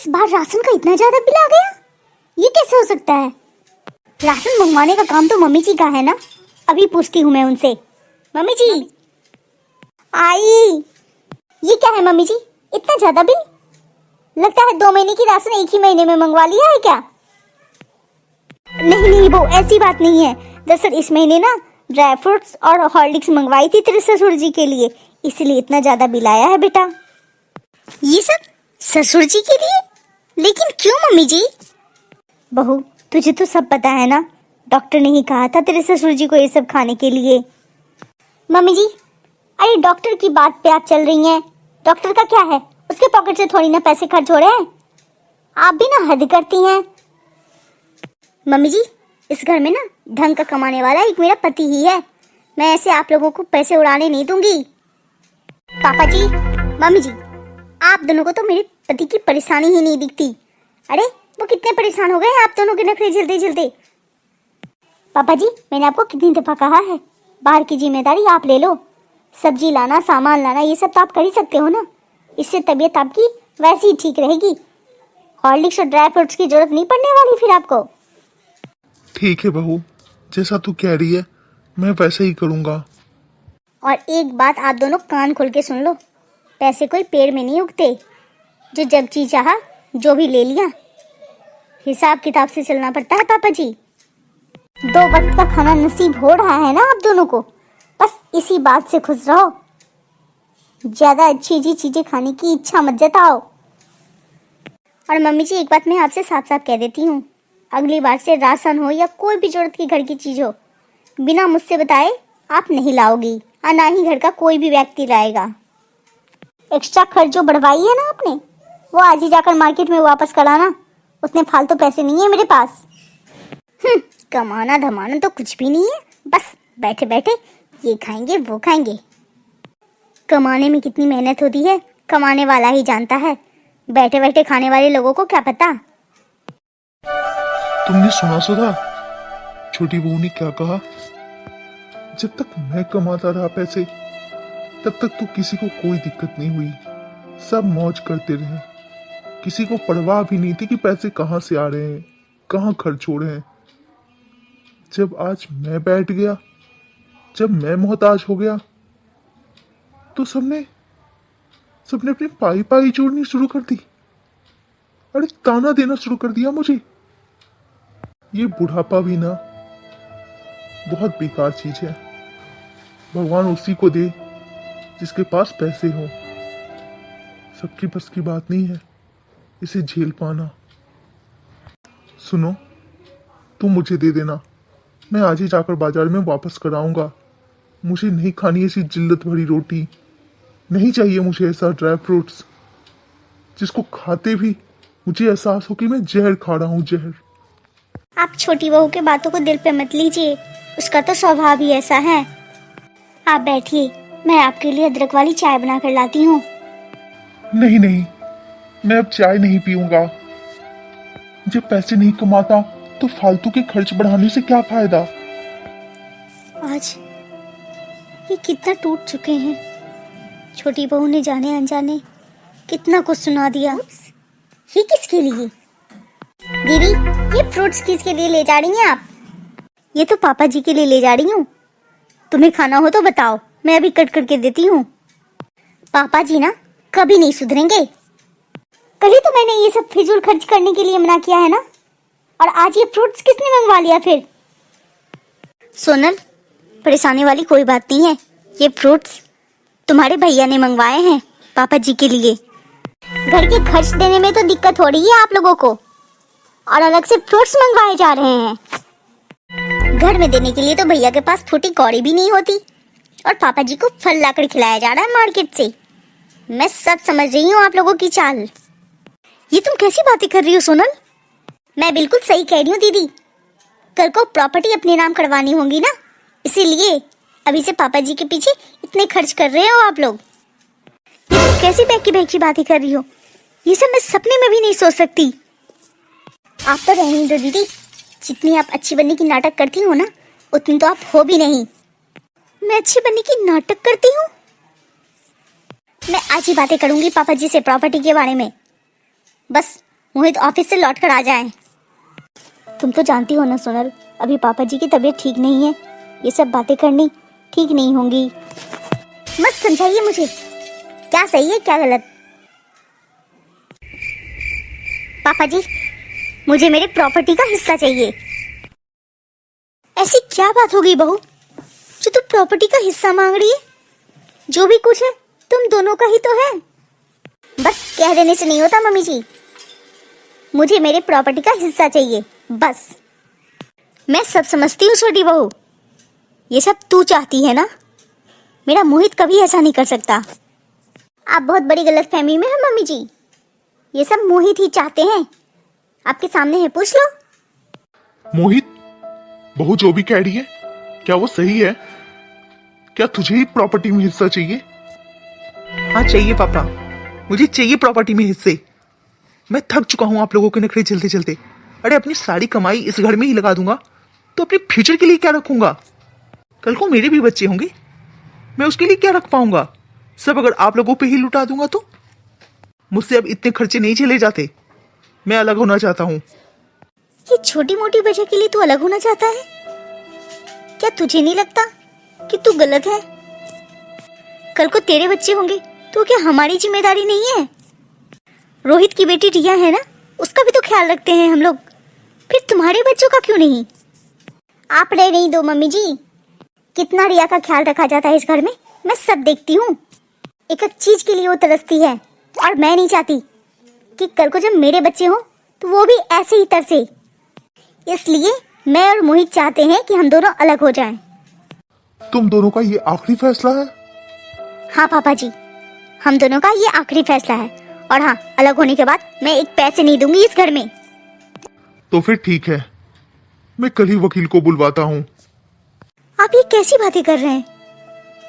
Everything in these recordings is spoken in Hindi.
इस बार राशन का इतना ज्यादा बिल आ गया, ये कैसे हो सकता है? राशन मंगवाने का काम तो मम्मी जी का है ना। अभी पूछती हूँ मैं उनसे। मम्मी जी आई। ये क्या है मम्मी जी, इतना ज्यादा बिल? लगता है 2 महीने की राशन एक ही महीने में मंगवा लिया है क्या? नहीं नहीं वो ऐसी बात नहीं है। दरअसल इस महीने ना ड्राई फ्रूट्स और हॉर्लिक्स मंगवाई थी तेरे ससुर जी के लिए, इसलिए इतना ज्यादा बिल आया है बेटा। ये सब ससुर जी के लिए? लेकिन क्यों मम्मी जी? बहू तुझे तो सब पता है ना, डॉक्टर ने ही कहा था तेरे ससुर जी को ये सब खाने के लिए। मम्मी जी अरे डॉक्टर की बात पे आप चल रही हैं, डॉक्टर का क्या है, उसके पॉकेट से थोड़ी ना पैसे खर्च हो रहे हैं। आप भी ना हद करती हैं। मम्मी जी इस घर में ना ढंग का कमाने वाला एक मेरा पति ही है, मैं ऐसे आप लोगों को पैसे उड़ाने नहीं दूंगी। पापा जी मम्मी जी आप दोनों को तो मेरे पति की परेशानी ही नहीं दिखती। अरे वो कितने परेशान हो गए आप दोनों के नखरे झेलते झेलते। पापा जी मैंने आपको कितनी दफा कहा है, बाहर की जिम्मेदारी आप ले लो। सब्जी लाना सामान लाना ये सब तो आप कर ही सकते हो ना, इससे तबीयत आपकी वैसे ही ठीक रहेगी। हॉर्लिक्स और ड्राई फ्रूट्स की जरूरत नहीं पड़ने वाली फिर आपको। ठीक है बहू, जैसा तू कह रही है मैं वैसे ही करूँगा। और एक बात आप दोनों कान खोल के सुन लो, पैसे कोई पेड़ में नहीं उगते, जो जब जी चाहा जो भी ले लिया। हिसाब किताब से चलना पड़ता है पापा जी। 2 वक्त का खाना नसीब हो रहा है ना आप दोनों को, बस इसी बात से खुश रहो। ज्यादा अच्छी अच्छी चीजें खाने की इच्छा मत जताओ। और मम्मी जी एक बात मैं आपसे साफ साफ कह देती हूँ, अगली बार से राशन हो या कोई भी जरूरत की घर की चीज हो, बिना मुझसे बताए आप नहीं लाओगी और ना ही घर का कोई भी व्यक्ति लाएगा। एक्स्ट्रा खर्च जो बढ़वाई है ना आपने, वो आज ही जाकर मार्केट में वापस कराना, उतने फालतू पैसे नहीं है मेरे पास। कमाना धमाना तो कुछ भी नहीं है, बस बैठे बैठे ये खाएंगे वो खाएंगे। कमाने में कितनी मेहनत होती है कमाने वाला ही जानता है, बैठे बैठे खाने वाले लोगों को क्या पता। तुमने सुना सुधा, छोटी बहू ने क्या कहा? जब तक मैं कमाता रहा पैसे तब तक तो किसी को कोई दिक्कत नहीं हुई, सब मौज करते रहे, किसी को परवाह भी नहीं थी कि पैसे कहाँ से आ रहे हैं कहाँ खर्च हो रहे हैं। जब आज मैं बैठ गया, जब मैं मोहताज हो गया, तो सबने अपनी पाई पाई जोड़नी शुरू कर दी। अरे ताना देना शुरू कर दिया मुझे। ये बुढ़ापा भी ना बहुत बेकार चीज है, भगवान उसी को दे जिसके पास पैसे हो। सबकी बस की बात नहीं है इसे झेल पाना। सुनो, तुम मुझे दे देना, मैं आज ही जाकर बाजार में वापस कराऊंगा। मुझे नहीं खानी ऐसी जिल्लत भरी रोटी, नहीं चाहिए मुझे ऐसा ड्राई फ्रूट्स जिसको खाते भी मुझे एहसास हो कि मैं जहर खा रहा हूँ, जहर। आप छोटी बहू के बातों को दिल पे मत लीजिए, उसका तो स्वभाव ही ऐसा है। आप बैठिए, मैं आपके लिए अदरक वाली चाय बना कर लाती हूँ। नहीं नहीं, मैं अब चाय नहीं पीऊंगा। जब पैसे नहीं कमाता तो फालतू के खर्च बढ़ाने से क्या फायदा। आज ये कितना टूट चुके हैं, छोटी बहू ने जाने अनजाने कितना कुछ सुना दिया। ये किसके लिए? दीदी ये फ्रूट्स किसके लिए ले जा रही हैं आप? ये तो पापा जी के लिए ले जा रही हूँ, तुम्हें खाना हो तो बताओ, मैं अभी कट करके देती हूँ। पापा जी ना कभी नहीं सुधरेंगे। कल ही तो मैंने ये सब फिजूल खर्च करने के लिए मना किया है ना, और आज ये फ्रूट्स किसने मंगवा लिया फिर? सोनल परेशानी वाली कोई बात नहीं है, ये फ्रूट्स तुम्हारे भैया ने मंगवाए हैं पापा जी के लिए। घर के खर्च देने में तो दिक्कत हो रही है आप लोगों को, और अलग से फ्रूट्स मंगवाए जा रहे हैं। घर में देने के लिए तो भैया के पास फूटी कौड़ी भी नहीं होती, और पापा जी को फल लाकर खिलाया जा रहा है मार्केट से। मैं सब समझ रही हूँ आप लोगों की चाल। ये तुम कैसी बातें कर रही हो सोनल? मैं बिल्कुल सही कह रही हूँ दीदी, कल को प्रॉपर्टी अपने नाम करवानी होगी ना, इसीलिए अभी से पापा जी के पीछे इतने खर्च कर रहे हो आप लोग। ये तुम कैसी बहकी बातें कर रही हो? ये सब मैं सपने में भी नहीं सोच सकती। आप तो रहने दो दीदी, जितनी आप अच्छी बनने की नाटक करती हो ना, उतनी तो आप हो भी नहीं। मैं अच्छी बनने की नाटक करती हूँ? मैं आज ही बातें करूंगी पापा जी से प्रॉपर्टी के बारे में। बस मोहित ऑफिस से लौट कर आ जाए। तुम तो जानती हो ना सोनल, अभी पापा जी की तबीयत ठीक नहीं है। ये सब बातें करनी ठीक नहीं होंगी। मत समझाइए मुझे क्या सही है क्या गलत। पापा जी, मुझे मेरे प्रॉपर्टी का हिस्सा चाहिए। ऐसी क्या बात हो गई बहू जो तुम प्रॉपर्टी का हिस्सा मांग रही है? जो भी कुछ है तुम दोनों का ही तो है। बस कह देने से नहीं होता मम्मी जी, मुझे मेरे प्रॉपर्टी का हिस्सा चाहिए बस। मैं सब समझती हूँ छोटी बहू, ये सब तू चाहती है ना। मेरा मोहित कभी ऐसा नहीं कर सकता। आप बहुत बड़ी गलतफहमी में है मम्मी जी। ये सब मोहित ही चाहते हैं। आपके सामने है, पूछ लो। मोहित, बहू जो भी कह रही है क्या वो सही है? क्या तुझे ही प्रॉपर्टी में हिस्सा चाहिए? हाँ चाहिए पापा, मुझे चाहिए प्रॉपर्टी में हिस्से। मैं थक चुका हूँ आप लोगों के नखरे चलते चलते। अरे अपनी सारी कमाई इस घर में ही लगा दूंगा तो अपने फ्यूचर के लिए क्या रखूंगा? कल को मेरे भी बच्चे होंगे, मैं उसके लिए क्या रख पाऊंगा? सब अगर आप लोगों पे ही लुटा दूंगा तो मुझसे अब इतने खर्चे नहीं चले जाते। मैं अलग होना चाहता हूँ। ये छोटी मोटी वजह के लिए तू अलग होना चाहता है? क्या तुझे नहीं लगता कि तू गलत है? कल को तेरे बच्चे होंगे तो क्या हमारी जिम्मेदारी नहीं है? रोहित की बेटी रिया है ना, उसका भी तो ख्याल रखते हैं हम लोग। फिर तुम्हारे बच्चों का क्यों नहीं? आप रह नहीं दो मम्मी जी। कितना रिया का ख्याल रखा जाता है इस घर में, मैं सब देखती हूँ। एक एक चीज के लिए वो तरसती है और मैं नहीं चाहती कि कल को जब मेरे बच्चे हों तो वो भी ऐसे ही तरसे। इसलिए मैं और मोहित चाहते हैं कि हम दोनों अलग हो जाएं। तुम दोनों का ये आखिरी फैसला है? हाँ पापा जी, हम दोनों का ये आखिरी फैसला है। और हाँ, अलग होने के बाद मैं एक पैसे नहीं दूंगी इस घर में। तो फिर ठीक है, मैं कल ही वकील को बुलवाता हूँ। आप ये कैसी बातें कर रहे हैं?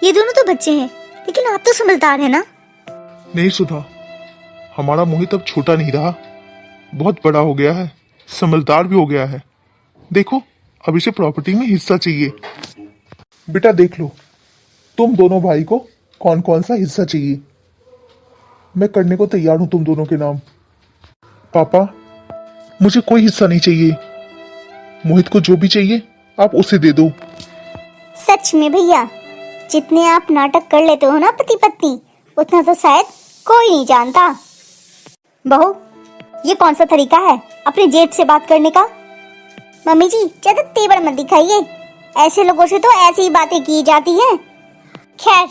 ये दोनों तो बच्चे हैं, लेकिन आप तो समझदार हैं ना। नहीं सुधा, हमारा मोहित अब छोटा नहीं रहा, बहुत बड़ा हो गया है, समझदार भी हो गया है। देखो, अब इसे प्रॉपर्टी में हिस्सा चाहिए। बेटा देख लो, तुम दोनों भाई को कौन कौन सा हिस्सा चाहिए। मैं करने को तैयार हूं तुम दोनों के नाम। पापा, मुझे कोई हिस्सा नहीं चाहिए। मोहित को जो भी चाहिए आप उसे दे दो। सच में भैया, जितने आप नाटक कर लेते हो ना पति पत्नी, उतना तो शायद कोई नहीं जानता। बहू, ये कौन सा तरीका है अपने जेठ से बात करने का? मम्मी जी, ज्यादा तेवर मत दिखाइए। ऐसे लोगों से तो ऐसी ही बातें की जाती हैं। खैर,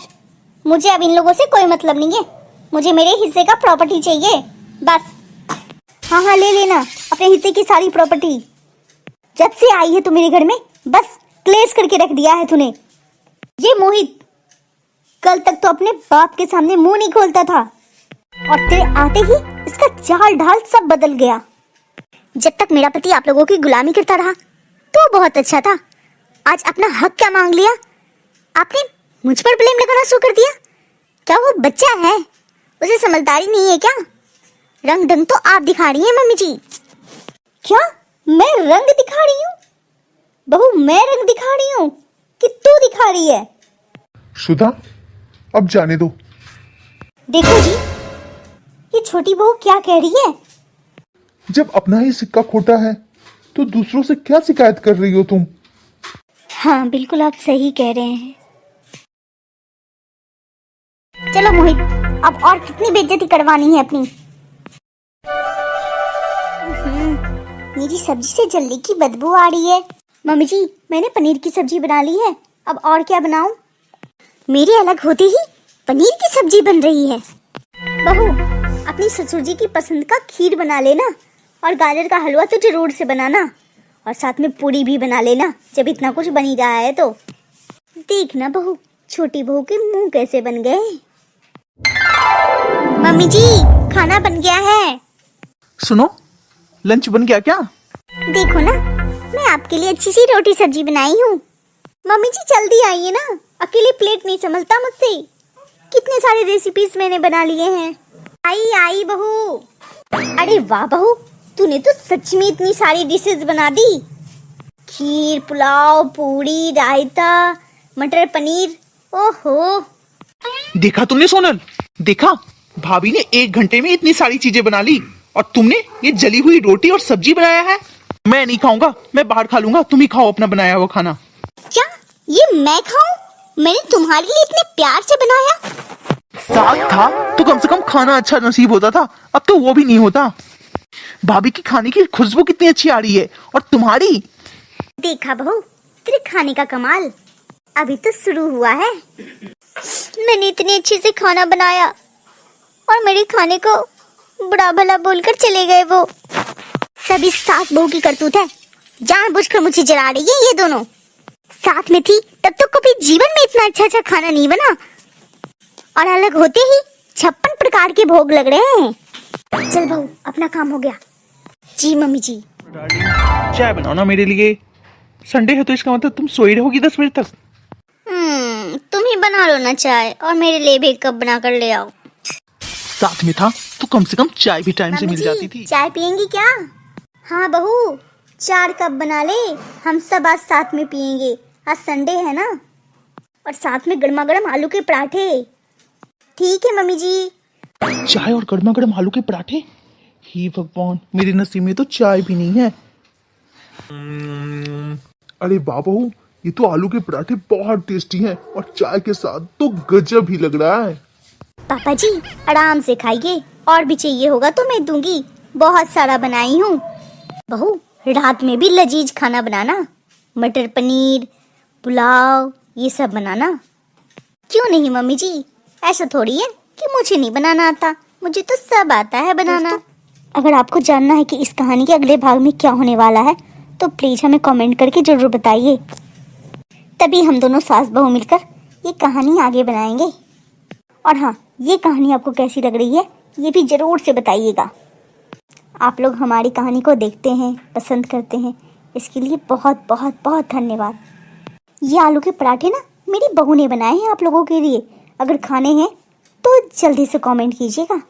मुझे अब इन लोगों से कोई मतलब नहीं है। मुझे मेरे हिस्से का प्रॉपर्टी चाहिए बस। हाँ हाँ, ले लेना अपने हिस्से की सारी प्रॉपर्टी। जब से आई है तू मेरे घर में, बस क्लेश करके रख दिया है तूने। ये मोहित कल तक तो अपने बाप के सामने मुंह नहीं खोलता था, और तेरे आते ही इसका चाल ढाल सब बदल गया। जब तक मेरा पति आप लोगों की गुलामी करता रहा तो बहुत अच्छा था। आज अपना हक क्या मांग लिया आपने? मुझ पर ब्लेम लगाना शुरू कर दिया। क्या वो बच्चा है, उसे समझदारी नहीं है क्या? रंग ढंग तो आप दिखा रही हैं मम्मी जी। क्या मैं रंग दिखा रही हूँ? बहू, मैं रंग दिखा रही हूँ कि तू दिखा रही है? सुधा, अब जाने दो। देखो जी, ये छोटी बहू क्या कह रही है? जब अपना ही सिक्का खोटा है तो दूसरों से क्या शिकायत कर रही हो तुम? हाँ बिल्कुल, आप सही कह रहे हैं। चलो मोहित, अब और कितनी बेइज्जती करवानी है अपनी? मेरी सब्जी से जल्दी की बदबू आ रही है। मम्मी जी, मैंने पनीर की सब्जी बना ली है, अब और क्या बनाऊं? मेरे अलग होते ही पनीर की सब्जी बन रही है। बहू, अपनी ससुर जी की पसंद का खीर बना लेना, और गाजर का हलवा तो जरूर से बनाना, और साथ में पूरी भी बना लेना जब इतना कुछ बन ही रहा है तो। देखना बहू, छोटी बहू के मुंह कैसे बन गए। मम्मी जी, खाना बन गया है। सुनो, लंच बन गया क्या? देखो ना, मैं आपके लिए अच्छी सी रोटी सब्जी बनाई हूँ। मम्मी जी जल्दी आइए ना, अकेले प्लेट नहीं संभलता मुझसे। कितने सारे रेसिपीज मैंने बना लिए हैं। आई आई बहू। अरे वाह बहू, तूने तो सच में इतनी सारी डिशेस बना दी। खीर, पुलाव, पूरी, रायता, मटर पनीर। ओहो, देखा तुमने सोनल, देखा भाभी ने 1 घंटे में इतनी सारी चीजें बना ली और तुमने ये जली हुई रोटी और सब्जी बनाया है। मैं नहीं खाऊंगा, मैं बाहर खा लूंगा, तुम ही खाओ अपना बनाया हुआ खाना। क्या ये मैं खाऊं? मैंने तुम्हारे लिए इतने प्यार से बनाया। साग था तो कम से कम खाना अच्छा नसीब होता था, अब तो वो भी नहीं होता। भाभी की खाने की खुशबू कितनी अच्छी आ रही है, और तुम्हारी। देखा बहू, तेरे खाने का कमाल अभी तो शुरू हुआ है। मैंने इतने अच्छे से खाना बनाया और मेरे खाने को बुरा भला बोलकर चले गए वो। सब इस सास बहू की करतूत है, जानबूझकर मुझे जला रही है ये दोनों। साथ में थी तब तो कभी जीवन में इतना अच्छा अच्छा खाना नहीं बना, और अलग होते ही 56 प्रकार के भोग लग रहे हैं। चल बहू, अपना काम हो गया। जी मम्मी जी। चाय बनाओ ना मेरे लिए, संडे है तो इसका मतलब तुम सोई रहोगी 10 बजे तक। तुम ही बना लो ना चाय, और मेरे लिए भी एक कप बना कर ले आओ। साथ में था तो कम से कम चाय भी टाइम से मिल जाती थी। चाय पियेंगी क्या? हाँ बहू, 4 कप बना ले, हम सब आज साथ में पियेंगे। आज संडे है ना, और साथ में गर्मा गर्म आलू के पराठे। ठीक है मम्मी जी। चाय और गर्मा गर्म आलू के पराठे, ही भगवान, मेरे नसीब में तो चाय भी नहीं है। अरे बाबू, ये तो आलू के पराठे बहुत टेस्टी हैं और चाय के साथ तो गजब ही लग रहा है। पापा जी आराम से खाइए, और भी चाहिए होगा तो मैं दूंगी, बहुत सारा बनाई हूँ। बहू, रात में भी लजीज खाना बनाना, मटर पनीर, पुलाव, ये सब बनाना। क्यों नहीं मम्मी जी, ऐसा थोड़ी है कि मुझे नहीं बनाना आता, मुझे तो सब आता है बनाना। अगर आपको जानना है कि इस कहानी के अगले भाग में क्या होने वाला है तो प्लीज हमें कमेंट करके जरूर बताइए, तभी हम दोनों सास बहू मिलकर ये कहानी आगे बनाएंगे। और हाँ, ये कहानी आपको कैसी लग रही है ये भी जरूर से बताइएगा। आप लोग हमारी कहानी को देखते हैं, पसंद करते हैं, इसके लिए बहुत बहुत बहुत धन्यवाद। ये आलू के पराठे ना मेरी बहू ने बनाए हैं आप लोगों के लिए, अगर खाने हैं तो जल्दी से कमेंट कीजिएगा।